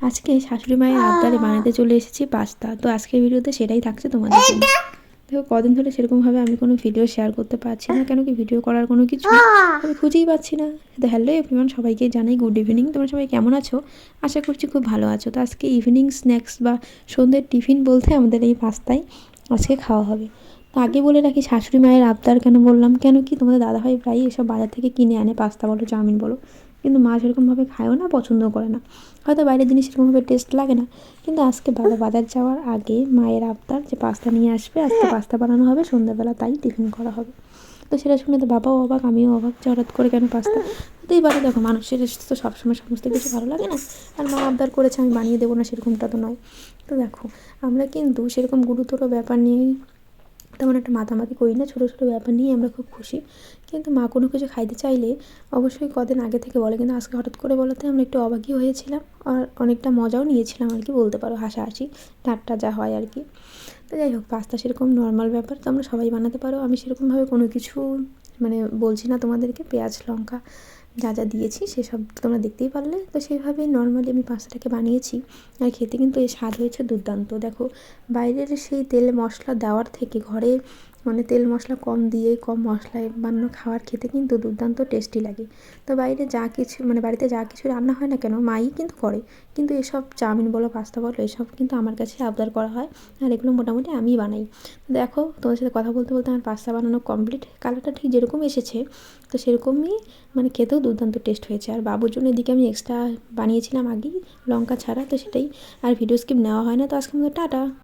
আজকে শাশুড়ি মায়ের আবদারে বানাতে চলে এসেছি পাস্তা। তো আজকের ভিডিওতে সেটাই থাকছে তোমাদের জন্য। দেখো কদিন ধরে সেরকমভাবে আমি কোনো ভিডিও শেয়ার করতে পারছি না, কেন কি ভিডিও করার কোনো কিছু আমি খুঁজেই পাচ্ছি না। তো হ্যালো এভরিওয়ান, সবাইকে জানাই গুড ইভিনিং। তোমরা সবাই কেমন আছো? আশা করছি খুব ভালো আছো। তো আজকে ইভিনিং স্ন্যাক্স বা সন্ধ্যের টিফিন বলতে আমাদের এই পাস্তাই আজকে খাওয়া হবে। তো আগে বলে রাখি, শাশুড়ি মায়ের আবদার কেন বললাম, কেন কি তোমাদের দাদাভাই প্রায়ই এসব বাজার থেকে কিনে আনে, পাস্তা বলো চাউমিন বলো, কিন্তু মা সেরকমভাবে খায়ও না, পছন্দও করে না। হয়তো বাইরের জিনিস সেরকমভাবে টেস্ট লাগে না, কিন্তু আজকে বাবা বাজার যাওয়ার আগে মায়ের আবদার যে পাস্তা নিয়ে আসবে, আজকে পাস্তা বানানো হবে সন্ধ্যাবেলা, তাই টিফিন করা হবে। তো সেটা শুনে তো বাবাও অবাক, আমিও অবাক, যে হঠাৎ করে কেন পাস্তা। হতেই পারে, দেখো মানুষের তো সবসময় সমস্ত কিছু ভালো লাগে না, আর মা আবদার করেছে আমি বানিয়ে দেবো না সেরকমটা তো নয়। তো দেখো আমরা কিন্তু সেরকম গুরুতর ব্যাপার নিয়ে তেমন একটা মাতামাতি করি না, ছোটো ছোটো ব্যাপার নিয়ে আমরা খুব খুশি। কিন্তু মা কোনো কিছু খাইতে চাইলে অবশ্যই কদিন আগে থেকে বলে, কিন্তু আজকে হঠাৎ করে বলাতে আমরা একটু অবাকই হয়েছিলাম, আর অনেকটা মজাও নিয়েছিলাম আর কি, বলতে পারো হাসাহাসি ঠাট্টা যা হয় আর কি। তো যাই হোক, পাস্তা সেরকম নর্মাল ব্যাপার, তো আমরা সবাই বানাতে পারো। আমি সেরকমভাবে কোনো কিছু মানে বলছি না তোমাদেরকে, পেঁয়াজ লঙ্কা যা যা দিয়েছি সেসব তোমরা দেখতেই পারলে। তো সেইভাবেই নর্মালি আমি পাস্তাটাকে বানিয়েছি, আর খেতে কিন্তু এর স্বাদ হয়েছে দুর্দান্ত। দেখো বাইরের সেই তেল মশলা দেওয়ার থেকে ঘরে মানে তেল মশলা কম দিয়ে কম মশলায় বানানো খাবার খেতে কিন্তু দুর্দান্ত টেস্টি লাগে। তো বাইরে যা কিছু মানে বাড়িতে যা কিছু রান্না হয় না কেন, মাই কিন্তু করে, কিন্তু এসব চাউমিন বলো পাস্তা বলো এসব কিন্তু আমার কাছে আবদার করা হয়, আর এগুলো মোটামুটি আমিই বানাই। দেখো তোমার সাথে কথা বলতে বলতে আমার পাস্তা বানানো কমপ্লিট, কালারটা ঠিক যেরকম এসেছে তো সেরকমই মানে খেতেও দুর্দান্ত টেস্ট হয়েছে। আর বাবুর জন্য এদিকে আমি এক্সট্রা বানিয়েছিলাম আগেই লঙ্কা ছাড়া, তো সেটাই আর ভিডিও স্কিপ নেওয়া হয় না। তো আজকের মতো টাটা।